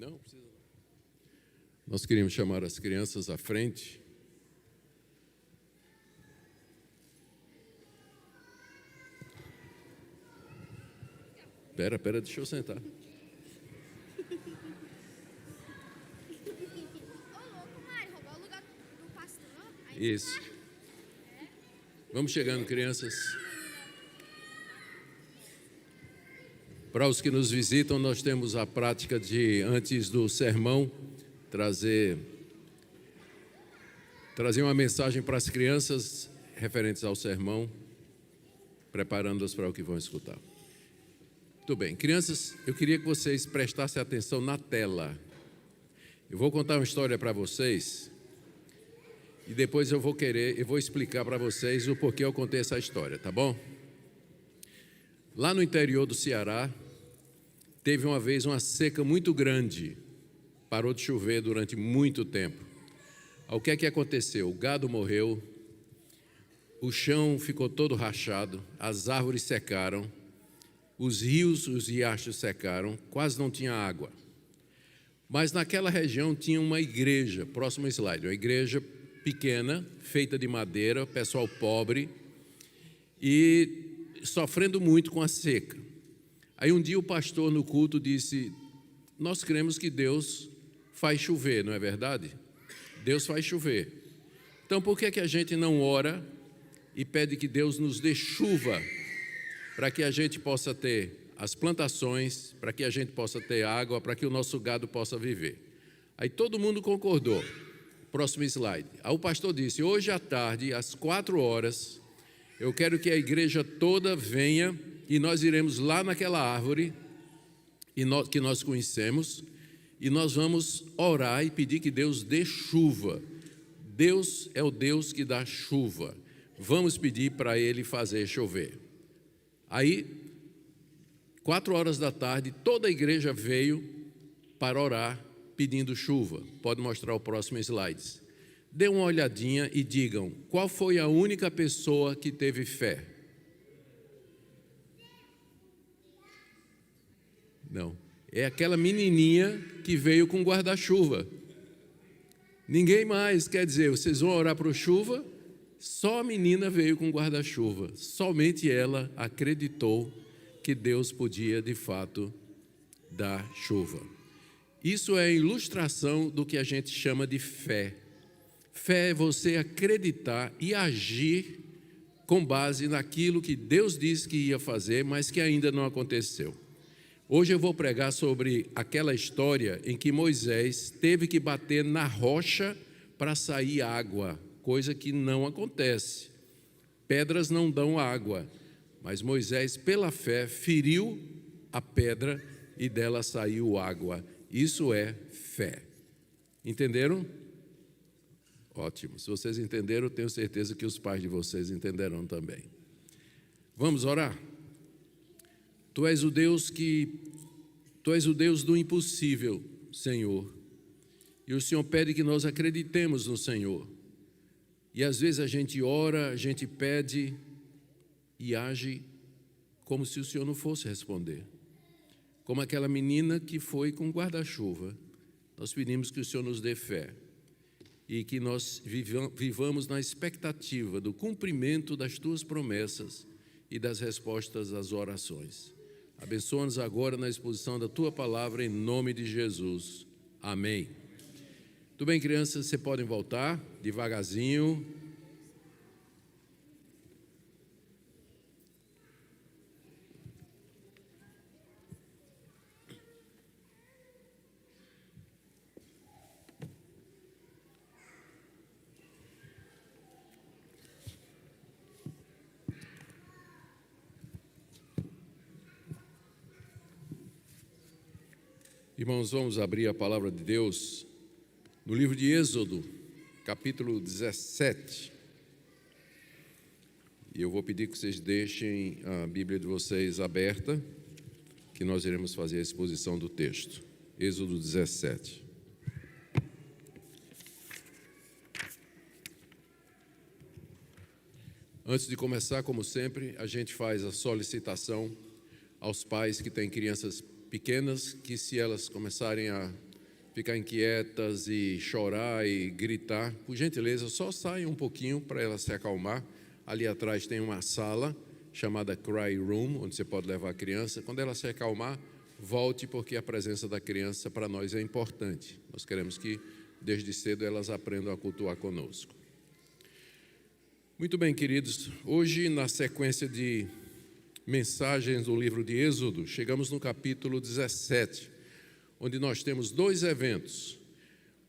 Não precisa. Nós queríamos chamar as crianças à frente. Pera, deixa eu sentar. Isso. Vamos chegando, crianças. Para os que nos visitam, nós temos a prática de, antes do sermão, trazer uma mensagem para as crianças referentes ao sermão, preparando-as para o que vão escutar. Muito bem, crianças, eu queria que vocês prestassem atenção na tela. Eu vou contar uma história para vocês e depois eu vou explicar para vocês o porquê eu contei essa história, tá bom? Lá no interior do Ceará, teve uma vez uma seca muito grande, parou de chover durante muito tempo. O que é que aconteceu? O gado morreu, o chão ficou todo rachado, as árvores secaram, os rios, os riachos secaram, quase não tinha água. Mas naquela região tinha uma igreja, próximo slide, uma igreja pequena, feita de madeira, pessoal pobre, e sofrendo muito com a seca. Aí um dia o pastor no culto disse: nós cremos que Deus faz chover, não é verdade? Deus faz chover. Então por que a gente não ora e pede que Deus nos dê chuva para que a gente possa ter as plantações, para que a gente possa ter água, para que o nosso gado possa viver? Aí todo mundo concordou. Próximo slide. Aí o pastor disse: hoje à tarde, às 4h, eu quero que a igreja toda venha e nós iremos lá naquela árvore que nós conhecemos e nós vamos orar e pedir que Deus dê chuva. Deus é o Deus que dá chuva. Vamos pedir para Ele fazer chover. Aí, 4h, toda a igreja veio para orar pedindo chuva. Pode mostrar o próximo slide. Dê uma olhadinha e digam: qual foi a única pessoa que teve fé? Não, é aquela menininha que veio com guarda-chuva. Ninguém mais, quer dizer, vocês vão orar para o chuva? Só a menina veio com guarda-chuva. Somente ela acreditou que Deus podia, de fato, dar chuva. Isso é a ilustração do que a gente chama de fé. Fé é você acreditar e agir com base naquilo que Deus disse que ia fazer, mas que ainda não aconteceu. Hoje eu vou pregar sobre aquela história em que Moisés teve que bater na rocha para sair água, coisa que não acontece. Pedras não dão água, mas Moisés, pela fé, feriu a pedra e dela saiu água. Isso é fé. Entenderam? Ótimo. Se vocês entenderam, eu tenho certeza que os pais de vocês entenderão também. Vamos orar? Tu és o Deus do impossível, Senhor. E o Senhor pede que nós acreditemos no Senhor. E às vezes a gente ora, a gente pede e age como se o Senhor não fosse responder. Como aquela menina que foi com guarda-chuva. Nós pedimos que o Senhor nos dê fé e que nós vivamos na expectativa do cumprimento das Tuas promessas e das respostas às orações. Abençoa-nos agora na exposição da Tua palavra, em nome de Jesus. Amém. Tudo bem, crianças? Vocês podem voltar devagarzinho. Irmãos, vamos abrir a palavra de Deus no livro de Êxodo, capítulo 17. E eu vou pedir que vocês deixem a Bíblia de vocês aberta, que nós iremos fazer a exposição do texto. Êxodo 17. Antes de começar, como sempre, a gente faz a solicitação aos pais que têm crianças pequenas, que se elas começarem a ficar inquietas e chorar e gritar, por gentileza, só saiam um pouquinho para ela se acalmar. Ali atrás tem uma sala chamada Cry Room, onde você pode levar a criança. Quando ela se acalmar, volte, porque a presença da criança para nós é importante. Nós queremos que, desde cedo, elas aprendam a cultuar conosco. Muito bem, queridos. Hoje, na sequência de mensagens do livro de Êxodo, chegamos no capítulo 17, onde nós temos dois eventos.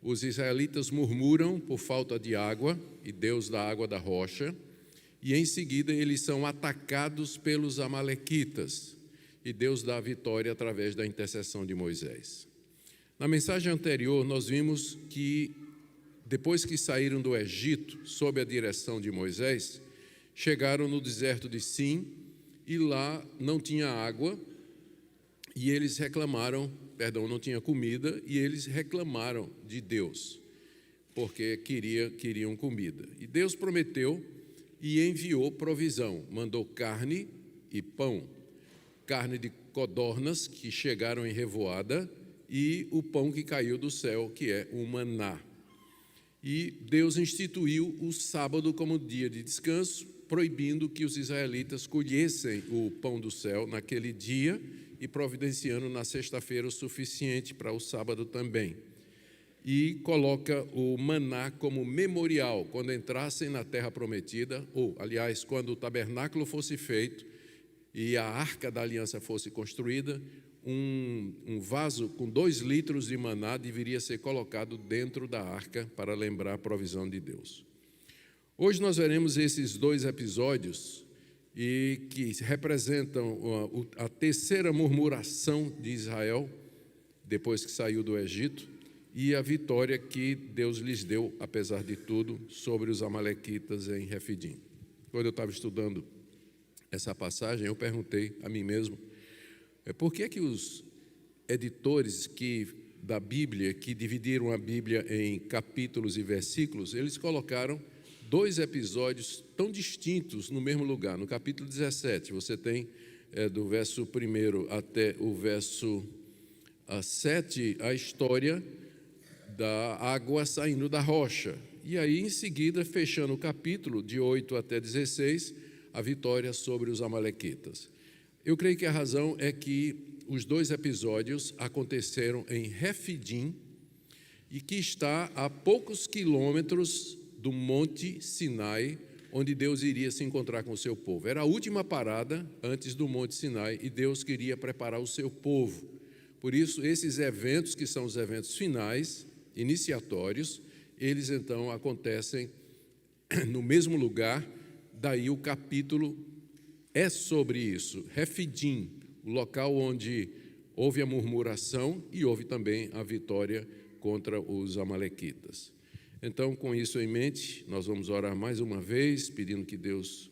Os israelitas murmuram por falta de água, e Deus dá água da rocha, e em seguida eles são atacados pelos amalequitas, e Deus dá a vitória através da intercessão de Moisés. Na mensagem anterior, nós vimos que, depois que saíram do Egito, sob a direção de Moisés, chegaram no deserto de Sim, e lá não tinha água, e eles reclamaram, não tinha comida, e eles reclamaram de Deus, porque queriam comida. E Deus prometeu e enviou provisão, mandou carne e pão, carne de codornas que chegaram em revoada e o pão que caiu do céu, que é o maná. E Deus instituiu o sábado como dia de descanso, proibindo que os israelitas colhessem o pão do céu naquele dia e providenciando na sexta-feira o suficiente para o sábado também. E coloca o maná como memorial, quando entrassem na terra prometida, ou, aliás, quando o tabernáculo fosse feito e a arca da aliança fosse construída, um vaso com 2 litros de maná deveria ser colocado dentro da arca para lembrar a provisão de Deus. Hoje nós veremos esses 2 episódios e que representam a terceira murmuração de Israel, depois que saiu do Egito, e a vitória que Deus lhes deu, apesar de tudo, sobre os amalequitas em Refidim. Quando eu estava estudando essa passagem, eu perguntei a mim mesmo, por que os editores da Bíblia, que dividiram a Bíblia em capítulos e versículos, eles colocaram 2 episódios tão distintos no mesmo lugar. No capítulo 17, você tem do verso 1 até o verso 7, a história da água saindo da rocha. E aí, em seguida, fechando o capítulo, de 8 até 16, a vitória sobre os amalequitas. Eu creio que a razão é que os 2 episódios aconteceram em Refidim, e que está a poucos quilômetros do Monte Sinai, onde Deus iria se encontrar com o seu povo. Era a última parada antes do Monte Sinai, e Deus queria preparar o seu povo. Por isso, esses eventos, que são os eventos finais, iniciatórios, eles então acontecem no mesmo lugar. Daí o capítulo é sobre isso, Refidim, o local onde houve a murmuração e houve também a vitória contra os amalequitas. Então, com isso em mente, nós vamos orar mais uma vez, pedindo que Deus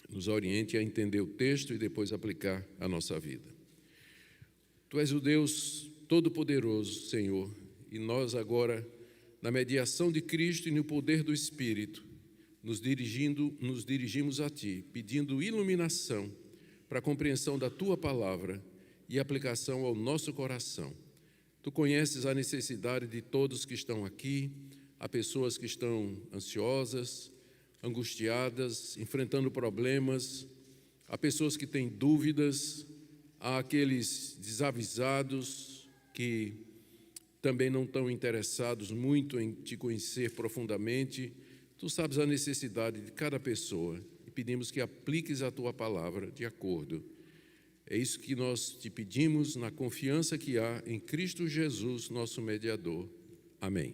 nos oriente a entender o texto e depois aplicar a nossa vida. Tu és o Deus Todo-Poderoso, Senhor, e nós agora, na mediação de Cristo e no poder do Espírito, nos dirigimos a Ti, pedindo iluminação para a compreensão da Tua palavra e aplicação ao nosso coração. Tu conheces a necessidade de todos que estão aqui. Há pessoas que estão ansiosas, angustiadas, enfrentando problemas. Há pessoas que têm dúvidas. Há aqueles desavisados que também não estão interessados muito em Te conhecer profundamente. Tu sabes a necessidade de cada pessoa e pedimos que apliques a Tua palavra de acordo. É isso que nós Te pedimos na confiança que há em Cristo Jesus, nosso mediador. Amém.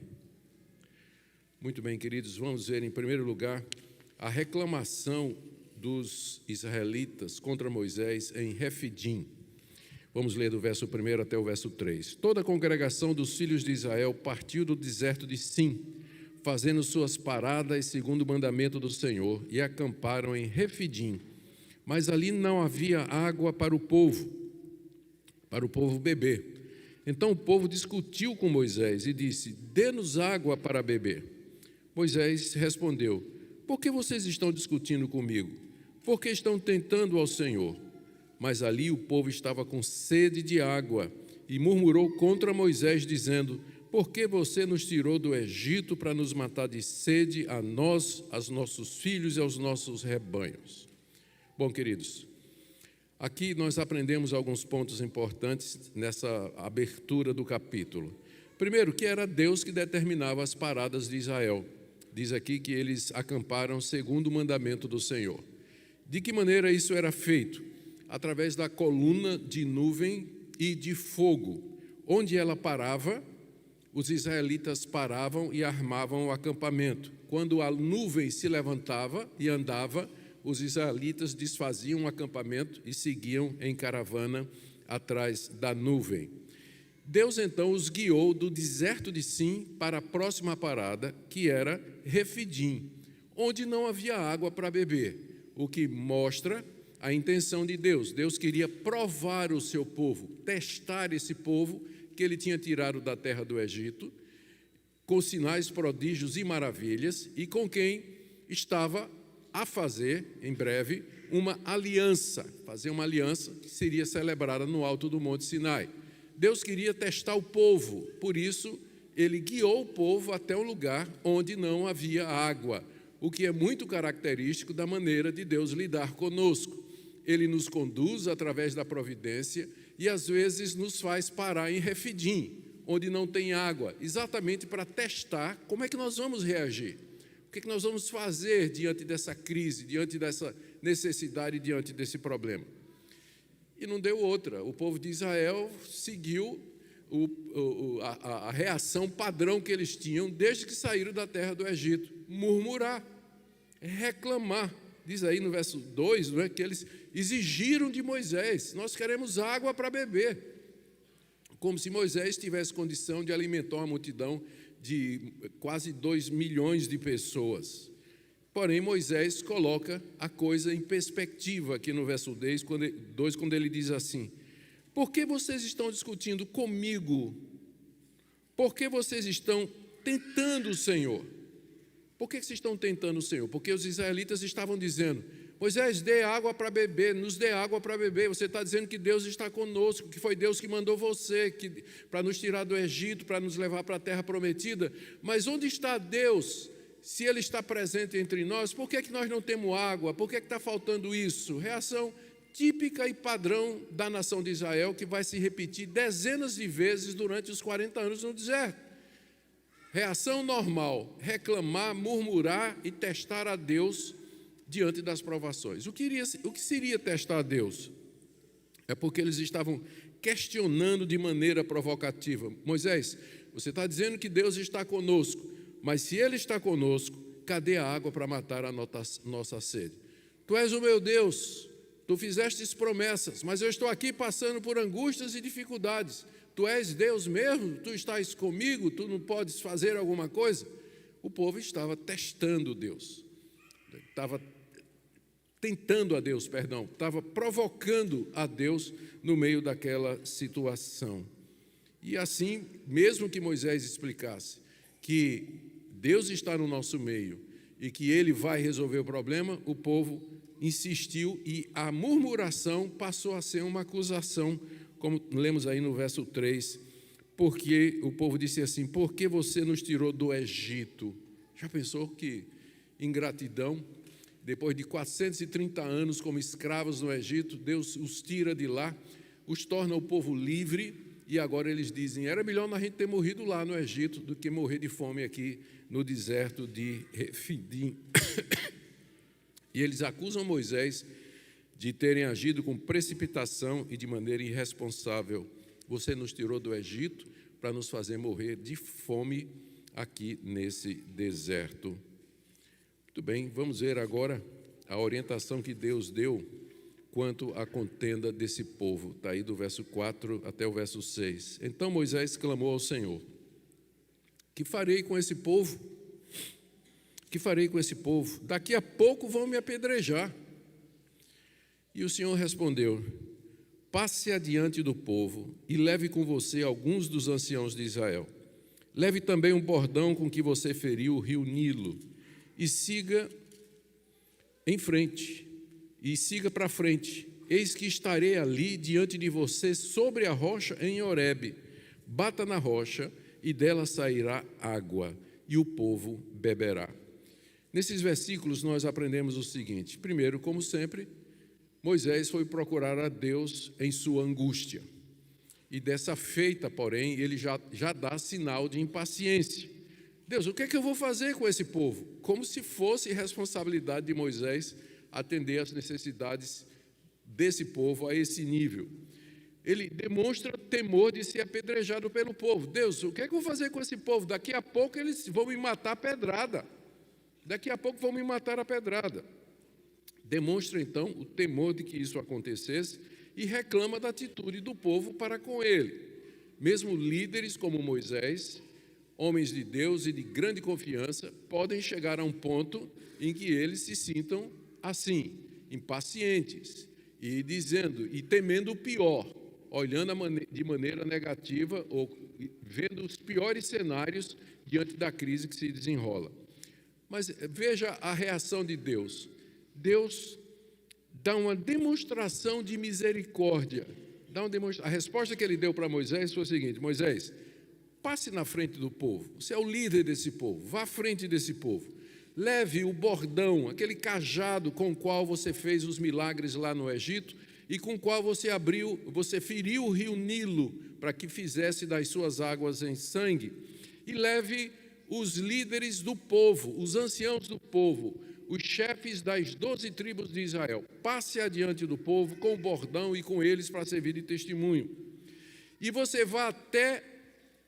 Muito bem, queridos, vamos ver em primeiro lugar a reclamação dos israelitas contra Moisés em Refidim. Vamos ler do verso 1 até o verso 3. Toda a congregação dos filhos de Israel partiu do deserto de Sim, fazendo suas paradas segundo o mandamento do Senhor, e acamparam em Refidim. Mas ali não havia água para o povo beber. Então o povo discutiu com Moisés e disse: dê-nos água para beber. Moisés respondeu: por que vocês estão discutindo comigo? Por que estão tentando ao Senhor? Mas ali o povo estava com sede de água, e murmurou contra Moisés, dizendo: por que você nos tirou do Egito para nos matar de sede, a nós, aos nossos filhos e aos nossos rebanhos? Bom, queridos, aqui nós aprendemos alguns pontos importantes nessa abertura do capítulo. Primeiro, que era Deus que determinava as paradas de Israel. Diz aqui que eles acamparam segundo o mandamento do Senhor. De que maneira isso era feito? Através da coluna de nuvem e de fogo. Onde ela parava, os israelitas paravam e armavam o acampamento. Quando a nuvem se levantava e andava, os israelitas desfaziam o acampamento e seguiam em caravana atrás da nuvem. Deus então os guiou do deserto de Sim para a próxima parada, que era Refidim, onde não havia água para beber, o que mostra a intenção de Deus. Deus queria provar o seu povo, testar esse povo que ele tinha tirado da terra do Egito, com sinais, prodígios e maravilhas, e com quem estava a fazer, em breve, uma aliança, fazer uma aliança que seria celebrada no alto do Monte Sinai. Deus queria testar o povo, por isso ele guiou o povo até um lugar onde não havia água, o que é muito característico da maneira de Deus lidar conosco. Ele nos conduz através da providência e às vezes nos faz parar em Refidim, onde não tem água, exatamente para testar como é que nós vamos reagir. O que é que nós vamos fazer diante dessa crise, diante dessa necessidade, diante desse problema? E não deu outra. O povo de Israel seguiu a reação padrão que eles tinham desde que saíram da terra do Egito: murmurar, reclamar. Diz aí no verso 2, não é, que eles exigiram de Moisés: nós queremos água para beber. Como se Moisés tivesse condição de alimentar uma multidão de quase 2 milhões de pessoas. Porém, Moisés coloca a coisa em perspectiva aqui no verso 2, quando ele diz assim: por que vocês estão discutindo comigo? Por que vocês estão tentando o Senhor? Por que vocês estão tentando o Senhor? Porque os israelitas estavam dizendo: Moisés, dê água para beber, nos dê água para beber. Você está dizendo que Deus está conosco, que foi Deus que mandou você para nos tirar do Egito, para nos levar para a terra prometida. Mas onde está Deus? Se Ele está presente entre nós, por que nós não temos água? Por que está faltando isso? Reação típica e padrão da nação de Israel, que vai se repetir dezenas de vezes durante os 40 anos no deserto. Reação normal: reclamar, murmurar e testar a Deus diante das provações. O que seria testar a Deus? É porque eles estavam questionando de maneira provocativa: Moisés, você está dizendo que Deus está conosco, mas se Ele está conosco, cadê a água para matar a nossa sede? Tu és o meu Deus, tu fizestes promessas, mas eu estou aqui passando por angústias e dificuldades. Tu és Deus mesmo? Tu estás comigo? Tu não podes fazer alguma coisa? O povo estava testando Deus, estava tentando a Deus, estava provocando a Deus no meio daquela situação. E assim, mesmo que Moisés explicasse que Deus está no nosso meio e que Ele vai resolver o problema, o povo insistiu e a murmuração passou a ser uma acusação, como lemos aí no verso 3, porque o povo disse assim: por que você nos tirou do Egito? Já pensou que ingratidão? Depois de 430 anos como escravos no Egito, Deus os tira de lá, os torna o povo livre, e agora eles dizem: era melhor a gente ter morrido lá no Egito do que morrer de fome aqui no deserto de Refidim. E eles acusam Moisés de terem agido com precipitação e de maneira irresponsável. Você nos tirou do Egito para nos fazer morrer de fome aqui nesse deserto. Muito bem, vamos ver agora a orientação que Deus deu quanto à contenda desse povo. Está aí do verso 4 até o verso 6. Então Moisés clamou ao Senhor: que farei com esse povo? Que farei com esse povo? Daqui a pouco vão me apedrejar. E o Senhor respondeu: passe adiante do povo e leve com você alguns dos anciãos de Israel. Leve também um bordão com que você feriu o rio Nilo e siga em frente, e siga para frente. eis que estarei ali diante de você sobre a rocha em Horebe. Bata na rocha e dela sairá água, e o povo beberá. Nesses versículos nós aprendemos o seguinte: primeiro, como sempre, Moisés foi procurar a Deus em sua angústia. E dessa feita, porém, ele já dá sinal de impaciência. Deus, o que é que eu vou fazer com esse povo? Como se fosse responsabilidade de Moisés atender às necessidades desse povo a esse nível. Ele demonstra temor de ser apedrejado pelo povo. Deus, o que é que eu vou fazer com esse povo? Daqui a pouco eles vão me matar a pedrada. Daqui a pouco vão me matar a pedrada. Demonstra, então, o temor de que isso acontecesse e reclama da atitude do povo para com ele. Mesmo líderes como Moisés, homens de Deus e de grande confiança, podem chegar a um ponto em que eles se sintam assim, impacientes e dizendo e temendo o pior, olhando de maneira negativa ou vendo os piores cenários diante da crise que se desenrola. Mas veja a reação de Deus. Deus dá uma demonstração de misericórdia. A resposta que ele deu para Moisés foi a seguinte: Moisés, passe na frente do povo, você é o líder desse povo, vá à frente desse povo. Leve o bordão, aquele cajado com o qual você fez os milagres lá no Egito e com o qual você feriu o rio Nilo para que fizesse das suas águas em sangue. E leve os líderes do povo, os anciãos do povo, os chefes das 12 tribos de Israel. Passe adiante do povo com o bordão e com eles para servir de testemunho. E você vá até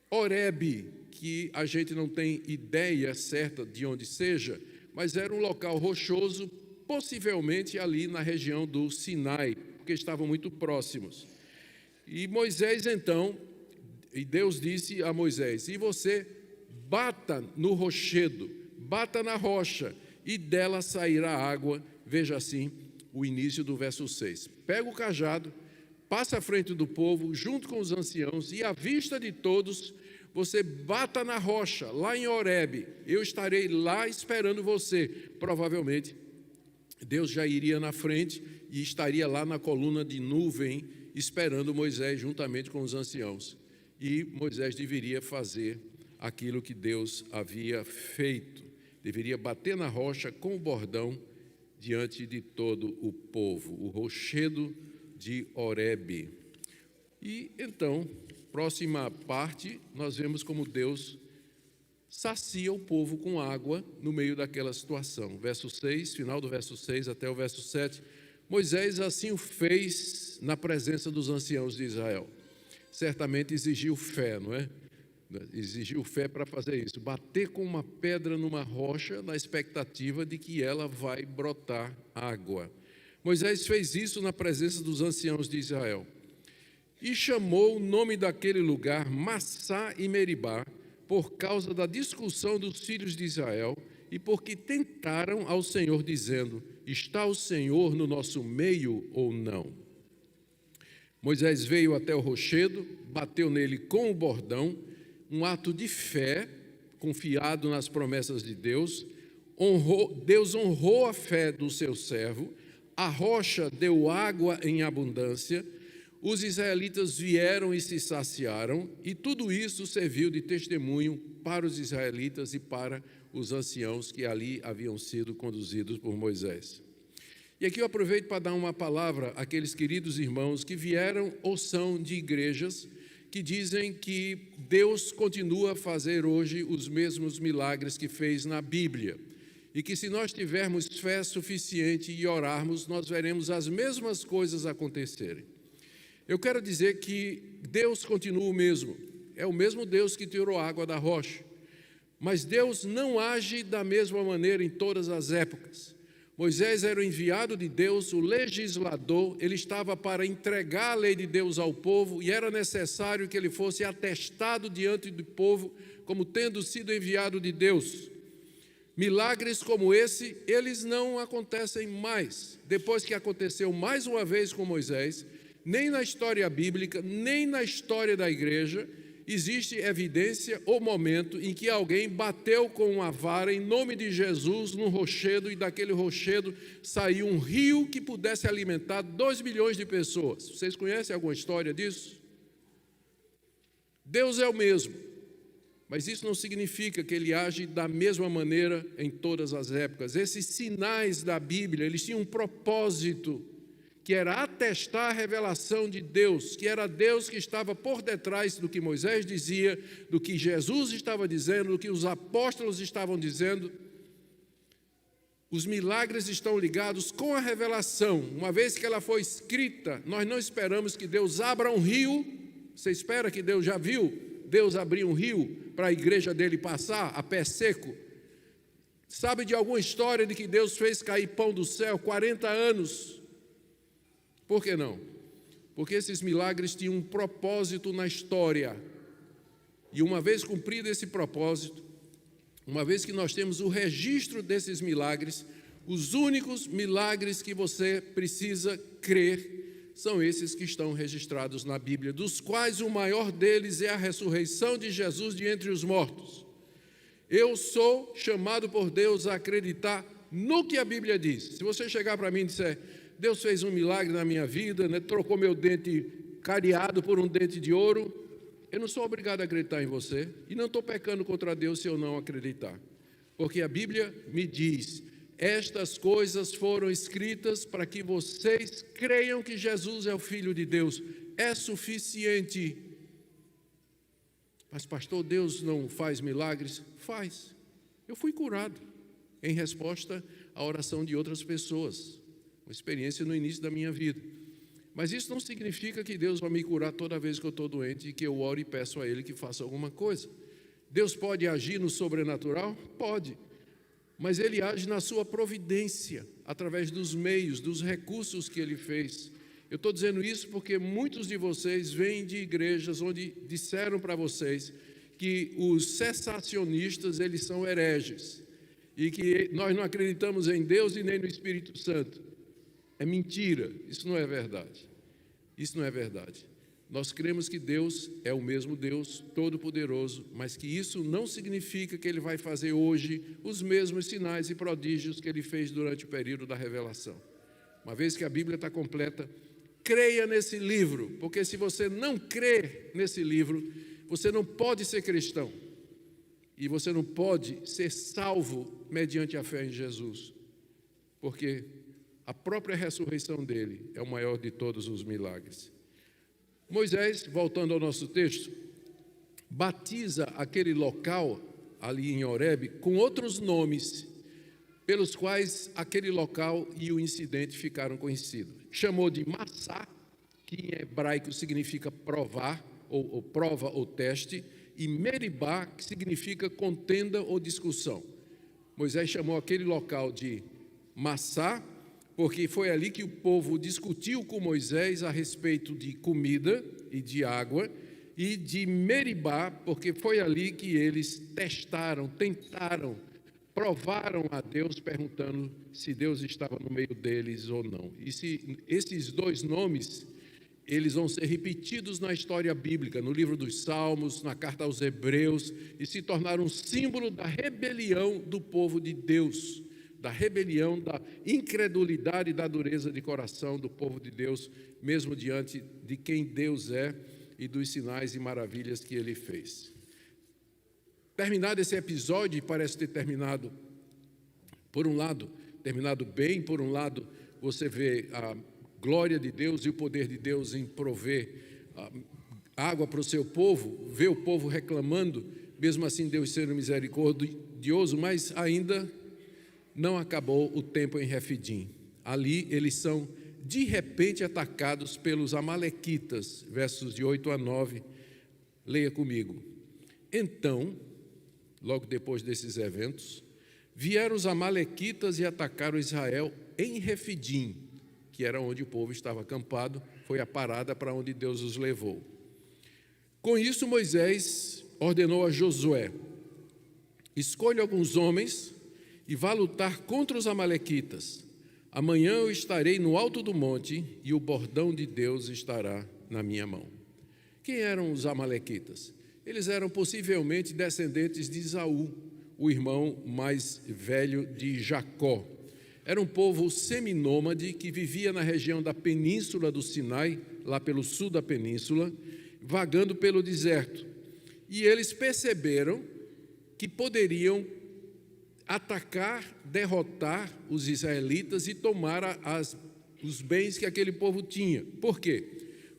Horebe, que a gente não tem ideia certa de onde seja, mas era um local rochoso, possivelmente ali na região do Sinai, porque estavam muito próximos. E Moisés então, e Deus disse a Moisés: e você bata no rochedo, bata na rocha, e dela sairá água. Veja assim o início do verso 6. Pega o cajado, passa à frente do povo, junto com os anciãos, e à vista de todos, você bata na rocha, lá em Horebe. Eu estarei lá esperando você. Provavelmente, Deus já iria na frente e estaria lá na coluna de nuvem, esperando Moisés juntamente com os anciãos. E Moisés deveria fazer aquilo que Deus havia feito. Deveria bater na rocha com o bordão diante de todo o povo, o rochedo de Horebe. E então, próxima parte, nós vemos como Deus sacia o povo com água no meio daquela situação. Verso 6, final do verso 6 até o verso 7. Moisés assim o fez na presença dos anciãos de Israel. Certamente exigiu fé, não é? Exigiu fé para fazer isso. Bater com uma pedra numa rocha na expectativa de que ela vai brotar água. Moisés fez isso na presença dos anciãos de Israel. E chamou o nome daquele lugar Massá e Meribá, por causa da discussão dos filhos de Israel e porque tentaram ao Senhor, dizendo: está o Senhor no nosso meio ou não? Moisés veio até o rochedo, bateu nele com o bordão, um ato de fé, confiado nas promessas de Deus. Deus honrou a fé do seu servo, a rocha deu água em abundância, os israelitas vieram e se saciaram, e tudo isso serviu de testemunho para os israelitas e para os anciãos que ali haviam sido conduzidos por Moisés. E aqui eu aproveito para dar uma palavra àqueles queridos irmãos que vieram ou são de igrejas que dizem que Deus continua a fazer hoje os mesmos milagres que fez na Bíblia, e que se nós tivermos fé suficiente e orarmos, nós veremos as mesmas coisas acontecerem. Eu quero dizer que Deus continua o mesmo, é o mesmo Deus que tirou água da rocha, mas Deus não age da mesma maneira em todas as épocas. Moisés era o enviado de Deus, o legislador, ele estava para entregar a lei de Deus ao povo e era necessário que ele fosse atestado diante do povo como tendo sido enviado de Deus. Milagres como esse, eles não acontecem mais. Depois que aconteceu mais uma vez com Moisés, nem na história bíblica, nem na história da igreja, existe evidência ou momento em que alguém bateu com uma vara em nome de Jesus num rochedo e daquele rochedo saiu um rio que pudesse alimentar 2 milhões de pessoas. Vocês conhecem alguma história disso? Deus é o mesmo, mas isso não significa que Ele age da mesma maneira em todas as épocas. Esses sinais da Bíblia, eles tinham um propósito, que era atestar a revelação de Deus, que era Deus que estava por detrás do que Moisés dizia, do que Jesus estava dizendo, do que os apóstolos estavam dizendo. Os milagres estão ligados com a revelação. Uma vez que ela foi escrita, nós não esperamos que Deus abra um rio. Você espera que Deus já viu Deus abrir um rio para a igreja dele passar a pé seco? Sabe de alguma história de que Deus fez cair pão do céu 40 anos? Por que não? Porque esses milagres tinham um propósito na história. E uma vez cumprido esse propósito, uma vez que nós temos o registro desses milagres, os únicos milagres que você precisa crer são esses que estão registrados na Bíblia, dos quais o maior deles é a ressurreição de Jesus de entre os mortos. Eu sou chamado por Deus a acreditar no que a Bíblia diz. Se você chegar para mim e disser, Deus fez um milagre na minha vida, né? Trocou meu dente cariado por um dente de ouro, eu não sou obrigado a acreditar em você, e não estou pecando contra Deus se eu não acreditar, porque a Bíblia me diz, estas coisas foram escritas para que vocês creiam que Jesus é o Filho de Deus, é suficiente. Mas pastor, Deus não faz milagres? Faz. Eu fui curado em resposta à oração de outras pessoas, uma experiência no início da minha vida. Mas isso não significa que Deus vai me curar toda vez que eu estou doente e que eu oro e peço a Ele que faça alguma coisa. Deus pode agir no sobrenatural? Pode. Mas Ele age na sua providência, através dos meios, dos recursos que Ele fez. Eu estou dizendo isso porque muitos de vocês vêm de igrejas onde disseram para vocês que os cessacionistas, eles são hereges, e que nós não acreditamos em Deus e nem no Espírito Santo. É mentira, isso não é verdade. Isso não é verdade. Nós cremos que Deus é o mesmo Deus Todo-Poderoso, mas que isso não significa que Ele vai fazer hoje os mesmos sinais e prodígios que Ele fez durante o período da revelação. Uma vez que a Bíblia está completa, creia nesse livro, porque se você não crer nesse livro, você não pode ser cristão. E você não pode ser salvo mediante a fé em Jesus, porque a própria ressurreição dele é o maior de todos os milagres. Moisés, voltando ao nosso texto, batiza aquele local ali em Horebe com outros nomes, pelos quais aquele local e o incidente ficaram conhecidos. Chamou de Massá, que em hebraico significa provar, ou prova ou teste, e Meribá, que significa contenda ou discussão. Moisés chamou aquele local de Massá, porque foi ali que o povo discutiu com Moisés a respeito de comida e de água, e de Meribá, porque foi ali que eles testaram, tentaram, provaram a Deus, perguntando se Deus estava no meio deles ou não. E se esses dois nomes, eles vão ser repetidos na história bíblica, no livro dos Salmos, na carta aos Hebreus, e se tornaram um símbolo da rebelião do povo de Deus, da rebelião, da incredulidade e da dureza de coração do povo de Deus, mesmo diante de quem Deus é e dos sinais e maravilhas que Ele fez. Terminado esse episódio, parece ter terminado, por um lado, terminado bem, por um lado, você vê a glória de Deus e o poder de Deus em prover água para o seu povo, vê o povo reclamando, mesmo assim Deus sendo misericordioso, mas ainda não acabou o tempo em Refidim. Ali eles são de repente atacados pelos amalequitas, versos de 8 a 9, leia comigo. Então, logo depois desses eventos, vieram os amalequitas e atacaram Israel em Refidim, que era onde o povo estava acampado, foi a parada para onde Deus os levou. Com isso, Moisés ordenou a Josué, escolha alguns homens e vá lutar contra os amalequitas. Amanhã eu estarei no alto do monte e o bordão de Deus estará na minha mão. Quem eram os amalequitas? Eles eram possivelmente descendentes de Esaú, o irmão mais velho de Jacó. Era um povo seminômade que vivia na região da península do Sinai, lá pelo sul da península, vagando pelo deserto. E eles perceberam que poderiam atacar, derrotar os israelitas e tomar os bens que aquele povo tinha. Por quê?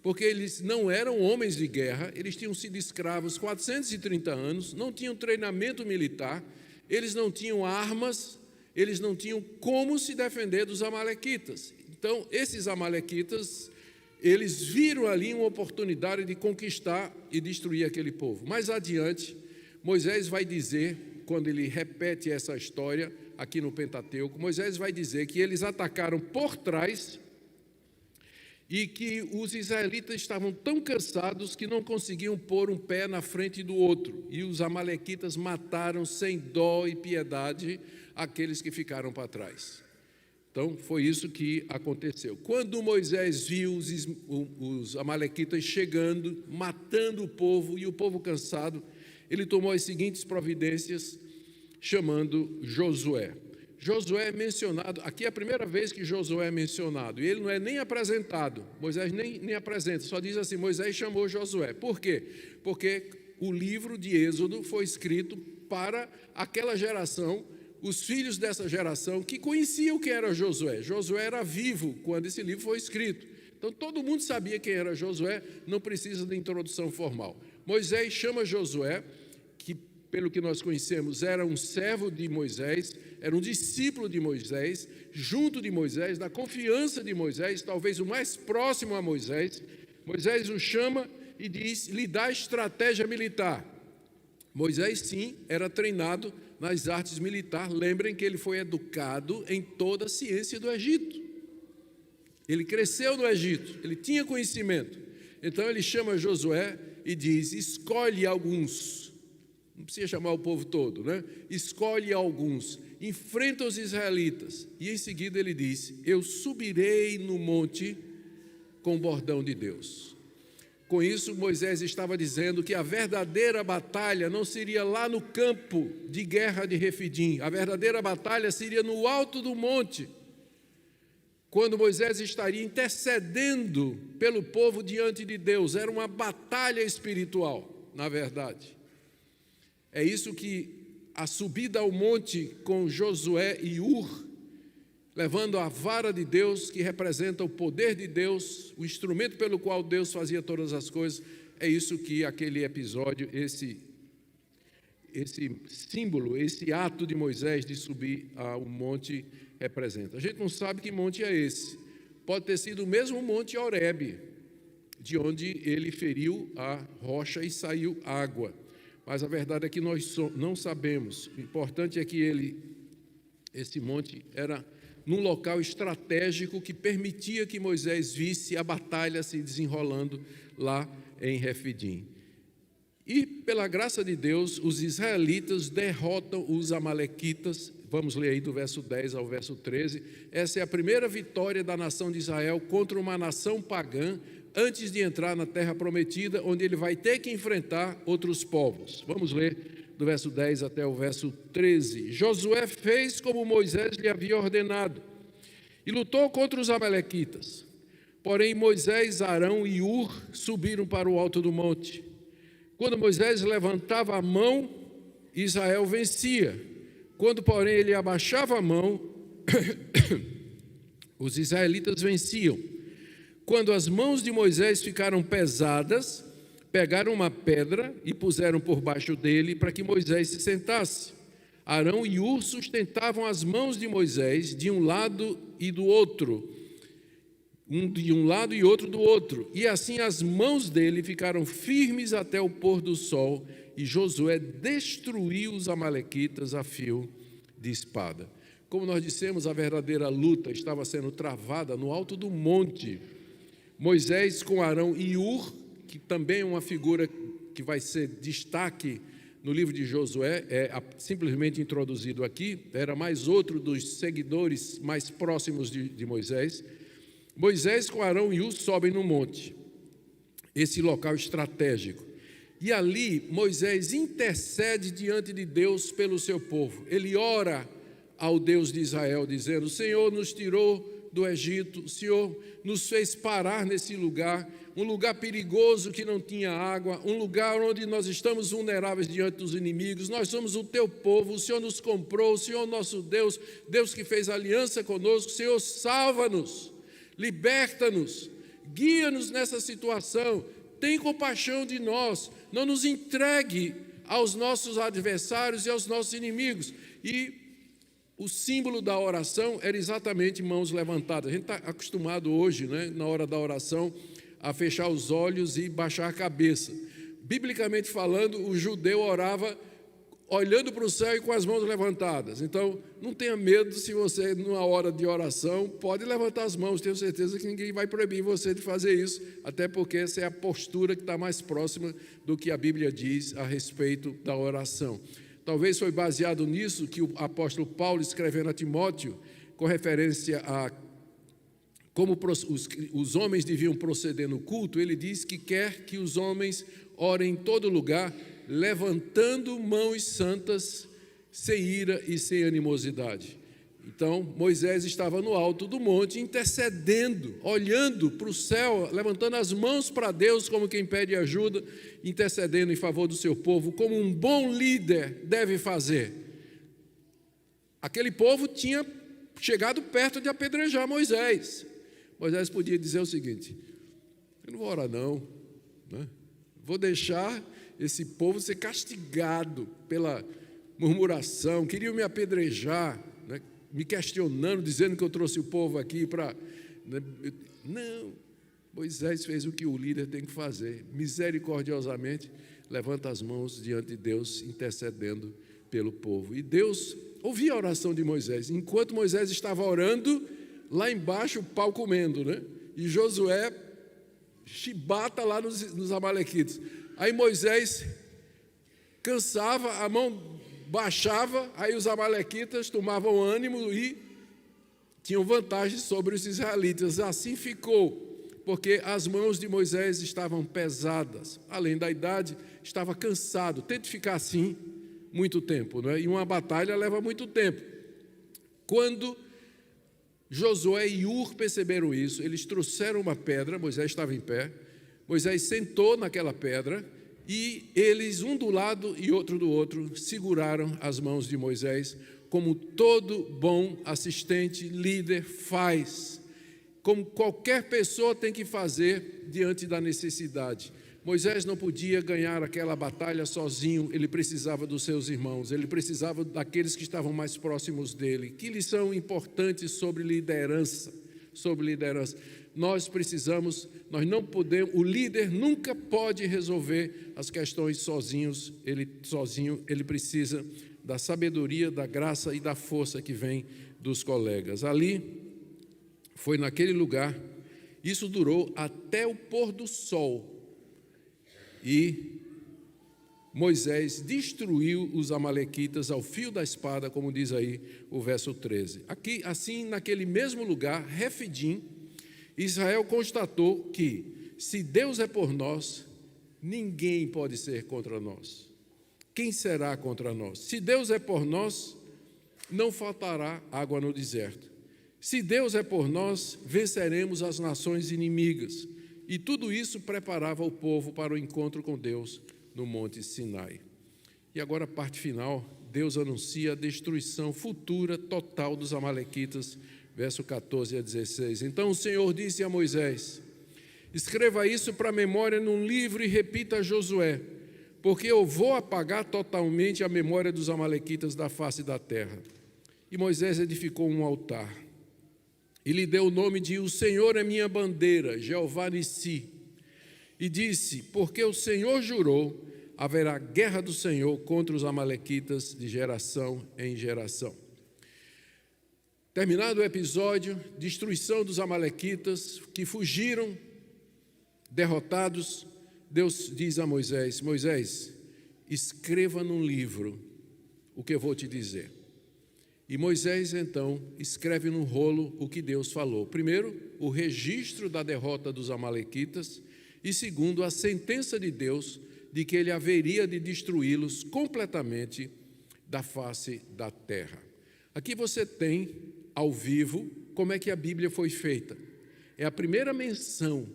Porque eles não eram homens de guerra, eles tinham sido escravos 430 anos, não tinham treinamento militar, eles não tinham armas, eles não tinham como se defender dos amalequitas. Então, esses amalequitas, eles viram ali uma oportunidade de conquistar e destruir aquele povo. Mais adiante, Moisés vai dizer, quando ele repete essa história aqui no Pentateuco, Moisés vai dizer que eles atacaram por trás e que os israelitas estavam tão cansados que não conseguiam pôr um pé na frente do outro. E os amalequitas mataram sem dó e piedade aqueles que ficaram para trás. Então, foi isso que aconteceu. Quando Moisés viu os amalequitas chegando, matando o povo, e o povo cansado, ele tomou as seguintes providências, chamando Josué. Josué é mencionado, aqui é a primeira vez que Josué é mencionado, e ele não é nem apresentado, Moisés nem apresenta, só diz assim, Moisés chamou Josué. Por quê? Porque o livro de Êxodo foi escrito para aquela geração, os filhos dessa geração que conheciam quem era Josué. Josué era vivo quando esse livro foi escrito. Então todo mundo sabia quem era Josué, não precisa de introdução formal. Moisés chama Josué, que pelo que nós conhecemos era um servo de Moisés, era um discípulo de Moisés, junto de Moisés, da confiança de Moisés, talvez o mais próximo a Moisés. Moisés o chama e lhe dá estratégia militar. Moisés, sim, era treinado nas artes militares. Lembrem que ele foi educado em toda a ciência do Egito. Ele cresceu no Egito, ele tinha conhecimento. Então ele chama Josué e diz, escolhe alguns. Não precisa chamar o povo todo, né? Escolhe alguns, enfrenta os israelitas. E em seguida ele diz, eu subirei no monte com o bordão de Deus. Com isso, Moisés estava dizendo que a verdadeira batalha não seria lá no campo de guerra de Refidim. A verdadeira batalha seria no alto do monte, quando Moisés estaria intercedendo pelo povo diante de Deus. Era uma batalha espiritual, na verdade. É isso que a subida ao monte com Josué e Ur, levando a vara de Deus, que representa o poder de Deus, o instrumento pelo qual Deus fazia todas as coisas, é isso que aquele episódio, esse símbolo, esse ato de Moisés de subir ao monte representa. A gente não sabe que monte é esse. Pode ter sido o mesmo monte Horebe, de onde ele feriu a rocha e saiu água. Mas a verdade é que nós não sabemos. O importante é que esse monte era num local estratégico que permitia que Moisés visse a batalha se desenrolando lá em Refidim. E, pela graça de Deus, os israelitas derrotam os amalequitas. Vamos ler aí do verso 10 ao verso 13. Essa é a primeira vitória da nação de Israel contra uma nação pagã, antes de entrar na terra prometida, onde ele vai ter que enfrentar outros povos. Vamos ler do verso 10 até o verso 13. Josué fez como Moisés lhe havia ordenado e lutou contra os amalequitas. Porém, Moisés, Arão e Ur subiram para o alto do monte. Quando Moisés levantava a mão, Israel vencia. Quando, porém, ele abaixava a mão, os israelitas venciam. Quando as mãos de Moisés ficaram pesadas, pegaram uma pedra e puseram por baixo dele para que Moisés se sentasse. Arão e Ur sustentavam as mãos de Moisés de um lado e do outro, um de um lado e outro do outro, e assim as mãos dele ficaram firmes até o pôr do sol, e Josué destruiu os amalequitas a fio de espada. Como nós dissemos, a verdadeira luta estava sendo travada no alto do monte. Moisés com Arão e Ur, que também é uma figura que vai ser destaque no livro de Josué, simplesmente introduzido aqui, era mais outro dos seguidores mais próximos de Moisés. Moisés com Arão e Ur sobem no monte, esse local estratégico. E ali Moisés intercede diante de Deus pelo seu povo. Ele ora ao Deus de Israel, dizendo: o Senhor nos tirou do Egito, o Senhor nos fez parar nesse lugar, um lugar perigoso que não tinha água, um lugar onde nós estamos vulneráveis diante dos inimigos. Nós somos o teu povo, o Senhor nos comprou, o Senhor nosso Deus, Deus que fez aliança conosco. Senhor, salva-nos, liberta-nos, guia-nos nessa situação, tem compaixão de nós, não nos entregue aos nossos adversários e aos nossos inimigos. E o símbolo da oração era exatamente mãos levantadas. A gente está acostumado hoje, na hora da oração, a fechar os olhos e baixar a cabeça. Biblicamente falando, o judeu orava olhando para o céu e com as mãos levantadas. Então, não tenha medo se você, numa hora de oração, pode levantar as mãos. Tenho certeza que ninguém vai proibir você de fazer isso, até porque essa é a postura que está mais próxima do que a Bíblia diz a respeito da oração. Talvez foi baseado nisso que o apóstolo Paulo, escrevendo a Timóteo, com referência a como os homens deviam proceder no culto, ele diz que quer que os homens orem em todo lugar, levantando mãos santas, sem ira e sem animosidade. Então, Moisés estava no alto do monte, intercedendo, olhando para o céu, levantando as mãos para Deus, como quem pede ajuda, intercedendo em favor do seu povo, como um bom líder deve fazer. Aquele povo tinha chegado perto de apedrejar Moisés. Moisés podia dizer o seguinte: eu não vou orar não, vou deixar esse povo ser castigado pela murmuração, queriam me apedrejar, me questionando, dizendo que eu trouxe o povo aqui para... Não, Moisés fez o que o líder tem que fazer, misericordiosamente levanta as mãos diante de Deus, intercedendo pelo povo. E Deus ouvia a oração de Moisés. Enquanto Moisés estava orando, lá embaixo o pau comendo, E Josué chibata lá nos amalequitas. Aí Moisés cansava, a mão baixava, aí os amalequitas tomavam ânimo e tinham vantagem sobre os israelitas. Assim ficou, porque as mãos de Moisés estavam pesadas, além da idade, estava cansado. Tente ficar assim muito tempo, E uma batalha leva muito tempo. Quando Josué e Ur perceberam isso, eles trouxeram uma pedra, Moisés estava em pé, Moisés sentou naquela pedra e eles, um do lado e outro do outro, seguraram as mãos de Moisés, como todo bom assistente, líder faz, como qualquer pessoa tem que fazer diante da necessidade. Moisés não podia ganhar aquela batalha sozinho, ele precisava dos seus irmãos, ele precisava daqueles que estavam mais próximos dele. Que lição importante sobre liderança, Nós precisamos, não podemos, o líder nunca pode resolver as questões sozinho, ele precisa da sabedoria, da graça e da força que vem dos colegas. Ali, foi naquele lugar, isso durou até o pôr do sol, e Moisés destruiu os amalequitas ao fio da espada, como diz aí o verso 13. Aqui, assim, naquele mesmo lugar, Refidim, Israel constatou que, se Deus é por nós, ninguém pode ser contra nós. Quem será contra nós? Se Deus é por nós, não faltará água no deserto. Se Deus é por nós, venceremos as nações inimigas. E tudo isso preparava o povo para o encontro com Deus no Monte Sinai. E agora a parte final, Deus anuncia a destruição futura total dos amalequitas, verso 14 a 16. Então o Senhor disse a Moisés: escreva isso para a memória num livro e repita a Josué, porque eu vou apagar totalmente a memória dos amalequitas da face da terra. E Moisés edificou um altar e lhe deu o nome de O Senhor é minha bandeira, Jeová Nissi. E disse: porque o Senhor jurou, haverá guerra do Senhor contra os amalequitas de geração em geração. Terminado o episódio, destruição dos amalequitas que fugiram, derrotados, Deus diz a Moisés: Moisés, escreva num livro o que eu vou te dizer. E Moisés, então, escreve num rolo o que Deus falou. Primeiro, o registro da derrota dos amalequitas, e segundo, a sentença de Deus de que ele haveria de destruí-los completamente da face da terra. Aqui você tem, ao vivo, como é que a Bíblia foi feita. É a primeira menção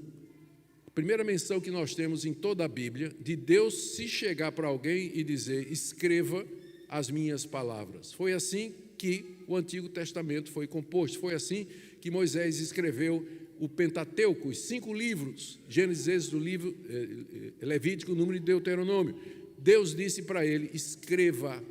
que nós temos em toda a Bíblia, de Deus se chegar para alguém e dizer, escreva as minhas palavras. Foi assim que o Antigo Testamento foi composto, foi assim que Moisés escreveu o Pentateuco, os 5 livros, Gênesis, Êxodo, Levítico, Número e Deuteronômio. Deus disse para ele, escreva.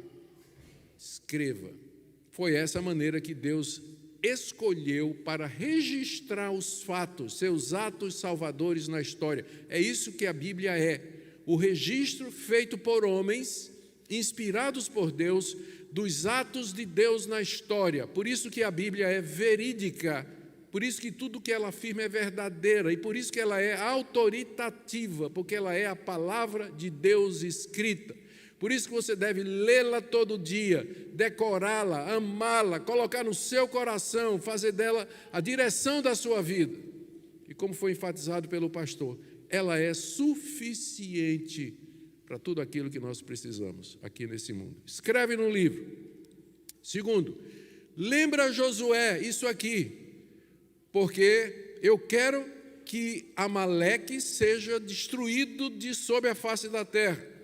Foi essa a maneira que Deus escolheu para registrar os fatos, seus atos salvadores na história. É isso que a Bíblia é, o registro feito por homens, inspirados por Deus, dos atos de Deus na história. Por isso que a Bíblia é verídica, por isso que tudo que ela afirma é verdadeira, e por isso que ela é autoritativa, porque ela é a palavra de Deus escrita. Por isso que você deve lê-la todo dia, decorá-la, amá-la, colocar no seu coração, fazer dela a direção da sua vida. E como foi enfatizado pelo pastor, ela é suficiente para tudo aquilo que nós precisamos aqui nesse mundo. Escreve no livro. Segundo, lembra Josué isso aqui, porque eu quero que Amaleque seja destruído de sob a face da terra.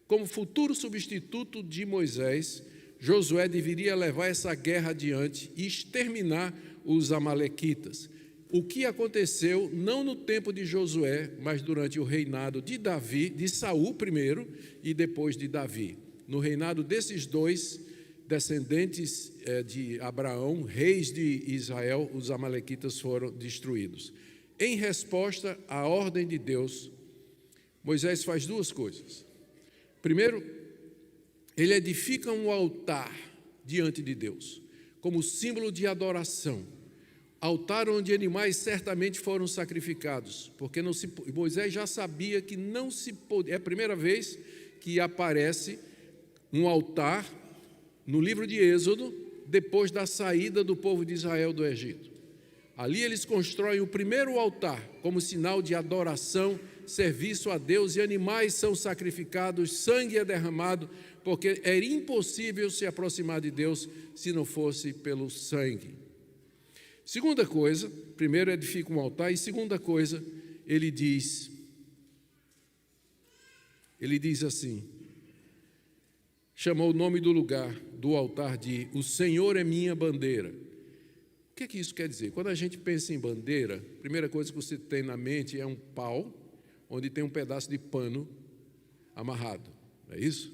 Como futuro substituto de Moisés, Josué deveria levar essa guerra adiante e exterminar os amalequitas. O que aconteceu não no tempo de Josué, mas durante o reinado de Davi, de Saul primeiro e depois de Davi. No reinado desses dois descendentes de Abraão, reis de Israel, os amalequitas foram destruídos. Em resposta à ordem de Deus, Moisés faz 2 coisas. Primeiro, ele edifica um altar diante de Deus, como símbolo de adoração. Altar onde animais certamente foram sacrificados, porque Moisés já sabia que não se podia. É a primeira vez que aparece um altar no livro de Êxodo, depois da saída do povo de Israel do Egito. Ali eles constroem o primeiro altar, como sinal de adoração, serviço a Deus, e animais são sacrificados, sangue é derramado, porque era impossível se aproximar de Deus se não fosse pelo sangue. Segunda coisa, primeiro edifica um altar, e segunda coisa, ele diz assim, chamou o nome do lugar, do altar de O Senhor é minha bandeira. O que isso quer dizer? Quando a gente pensa em bandeira, a primeira coisa que você tem na mente é um pau, onde tem um pedaço de pano amarrado, não é isso?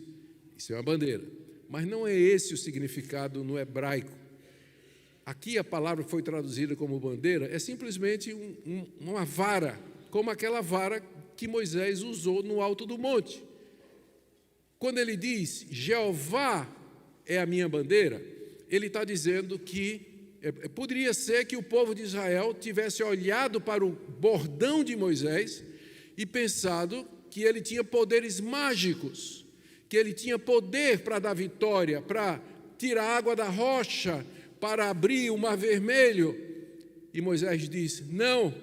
Isso é uma bandeira, mas não é esse o significado no hebraico. Aqui a palavra que foi traduzida como bandeira é simplesmente uma vara, como aquela vara que Moisés usou no alto do monte. Quando ele diz, Jeová é a minha bandeira, ele está dizendo que poderia ser que o povo de Israel tivesse olhado para o bordão de Moisés e pensado que ele tinha poderes mágicos, que ele tinha poder para dar vitória, para tirar água da rocha, para abrir o mar vermelho. E Moisés disse, não,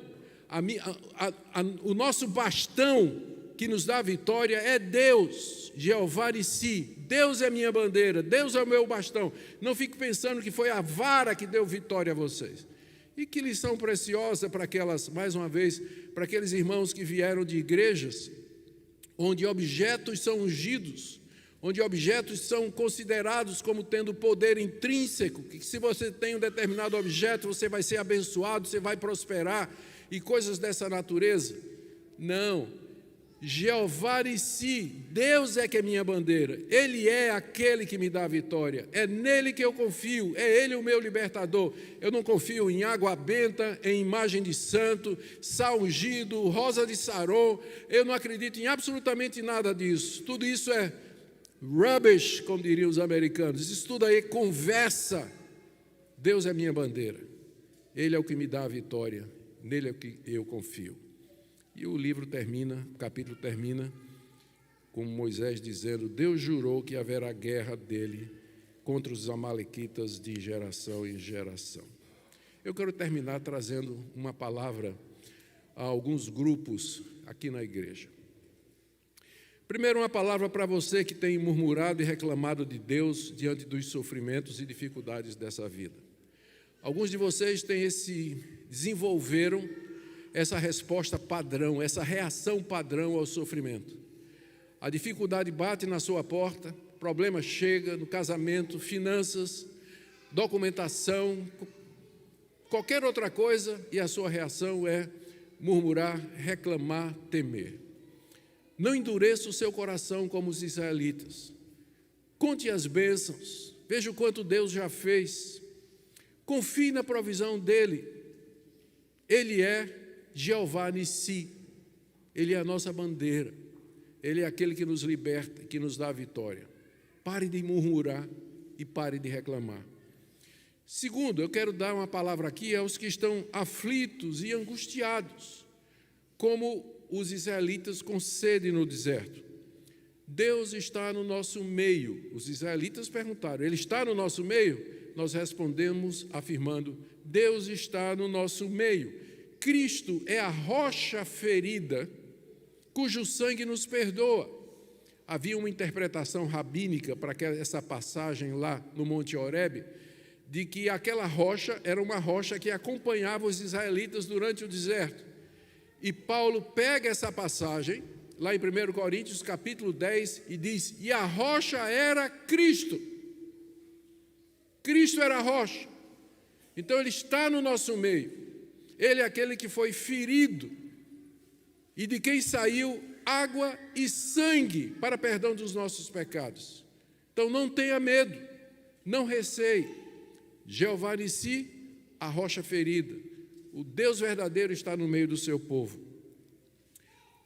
o nosso bastão que nos dá a vitória é Deus, Jeová Nissi. Deus é minha bandeira, Deus é o meu bastão. Não fique pensando que foi a vara que deu vitória a vocês. E que lição preciosa para mais uma vez, para aqueles irmãos que vieram de igrejas, onde objetos são ungidos, onde objetos são considerados como tendo poder intrínseco, que se você tem um determinado objeto, você vai ser abençoado, você vai prosperar, e coisas dessa natureza. Não. Jeová Nissi, Deus é que é minha bandeira, Ele é aquele que me dá a vitória, é nele que eu confio, é Ele o meu libertador. Eu não confio em água benta, em imagem de santo, sal ungido, rosa de Saron, eu não acredito em absolutamente nada disso. Tudo isso é rubbish, como diriam os americanos, isso tudo aí é conversa. Deus é minha bandeira, Ele é o que me dá a vitória, nele é o que eu confio. E o livro termina, o capítulo termina com Moisés dizendo, Deus jurou que haverá guerra dele contra os amalequitas de geração em geração. Eu quero terminar trazendo uma palavra a alguns grupos aqui na igreja. Primeiro, uma palavra para você que tem murmurado e reclamado de Deus diante dos sofrimentos e dificuldades dessa vida. Alguns de vocês desenvolveram essa resposta padrão, essa reação padrão ao sofrimento. A dificuldade bate na sua porta, problema chega no casamento, finanças, documentação, qualquer outra coisa, e a sua reação é murmurar, reclamar, temer. Não endureça o seu coração como os israelitas. Conte as bênçãos, veja o quanto Deus já fez. Confie na provisão dEle. Ele é Jeová Nissi. Ele é a nossa bandeira. Ele é aquele que nos liberta, que nos dá a vitória. Pare de murmurar e pare de reclamar. Segundo, eu quero dar uma palavra aqui aos que estão aflitos e angustiados, como os israelitas com sede no deserto. Deus está no nosso meio. Os israelitas perguntaram, Ele está no nosso meio? Nós respondemos afirmando, Deus está no nosso meio. Cristo é a rocha ferida, cujo sangue nos perdoa. Havia uma interpretação rabínica para essa passagem lá no Monte Horebe, de que aquela rocha era uma rocha que acompanhava os israelitas durante o deserto. E Paulo pega essa passagem, lá em 1 Coríntios, capítulo 10, e diz, e a rocha era Cristo. Cristo era a rocha. Então Ele está no nosso meio. Ele é aquele que foi ferido e de quem saiu água e sangue para perdão dos nossos pecados. Então não tenha medo, não receie. Jeová Nissi, a rocha ferida. O Deus verdadeiro está no meio do seu povo.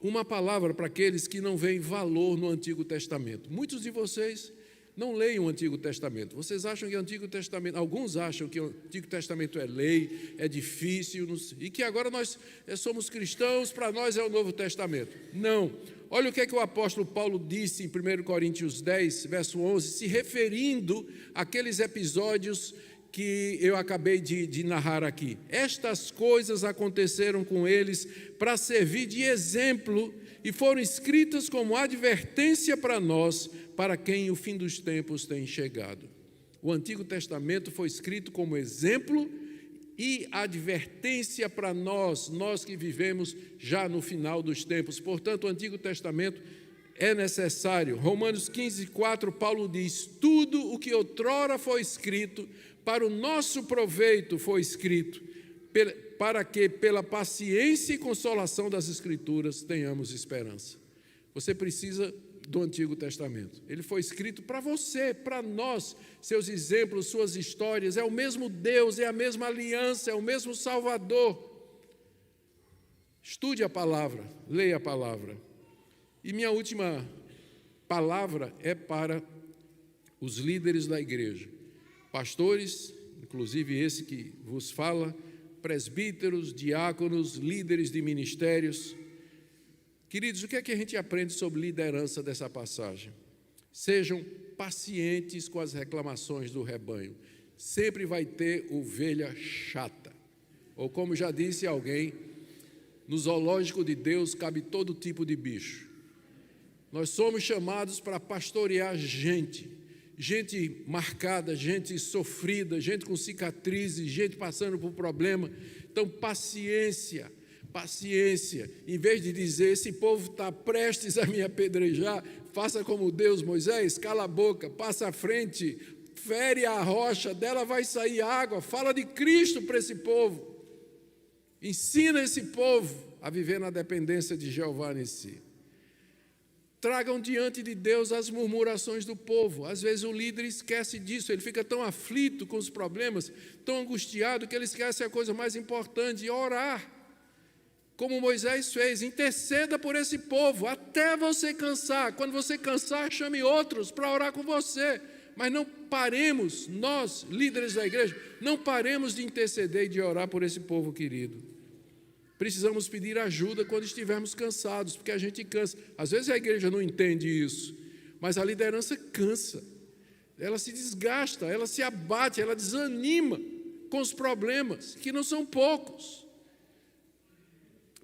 Uma palavra para aqueles que não veem valor no Antigo Testamento. Muitos de vocês não leem o Antigo Testamento. Vocês acham que o Antigo Testamento, alguns acham que o Antigo Testamento é lei, é difícil, e que agora nós somos cristãos, para nós é o Novo Testamento. Não. Olha o que o apóstolo Paulo disse em 1 Coríntios 10, verso 11, se referindo àqueles episódios que eu acabei de narrar aqui. Estas coisas aconteceram com eles para servir de exemplo e foram escritas como advertência para nós, para quem o fim dos tempos tem chegado. O Antigo Testamento foi escrito como exemplo e advertência para nós que vivemos já no final dos tempos. Portanto, o Antigo Testamento é necessário. Romanos 15, 4, Paulo diz, tudo o que outrora foi escrito para o nosso proveito foi escrito, para que pela paciência e consolação das Escrituras tenhamos esperança. Você precisa do Antigo Testamento. Ele foi escrito para você, para nós, seus exemplos, suas histórias. É o mesmo Deus, é a mesma aliança, é o mesmo Salvador. Estude a palavra, leia a palavra. E minha última palavra é para os líderes da igreja. Pastores, inclusive esse que vos fala, presbíteros, diáconos, líderes de ministérios. Queridos, o que é que a gente aprende sobre liderança dessa passagem? Sejam pacientes com as reclamações do rebanho. Sempre vai ter ovelha chata. Ou como já disse alguém, no zoológico de Deus cabe todo tipo de bicho. Nós somos chamados para pastorear gente marcada, gente sofrida, gente com cicatrizes, gente passando por problema. Então, paciência. Em vez de dizer, esse povo está prestes a me apedrejar, faça como Deus, Moisés, cala a boca, passa à frente, fere a rocha, dela vai sair água, fala de Cristo para esse povo. Ensina esse povo a viver na dependência de Jeová Nissi. Tragam diante de Deus as murmurações do povo. Às vezes o líder esquece disso, ele fica tão aflito com os problemas, tão angustiado, que ele esquece a coisa mais importante, orar. Como Moisés fez, interceda por esse povo, até você cansar. Quando você cansar, chame outros para orar com você. Mas não paremos, nós, líderes da igreja, não paremos de interceder e de orar por esse povo querido. Precisamos pedir ajuda quando estivermos cansados, porque a gente cansa. Às vezes a igreja não entende isso, mas a liderança cansa. Ela se desgasta, ela se abate, ela desanima com os problemas, que não são poucos.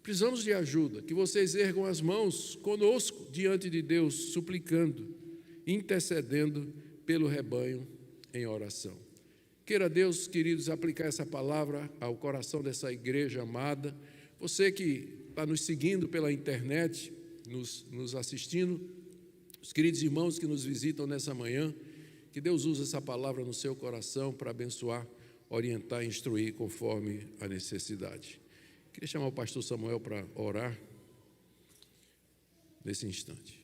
Precisamos de ajuda, que vocês ergam as mãos conosco diante de Deus, suplicando, intercedendo pelo rebanho em oração. Queira Deus, queridos, aplicar essa palavra ao coração dessa igreja amada. Você que está nos seguindo pela internet, nos assistindo, os queridos irmãos que nos visitam nessa manhã, que Deus use essa palavra no seu coração para abençoar, orientar e instruir conforme a necessidade. Queria chamar o pastor Samuel para orar nesse instante.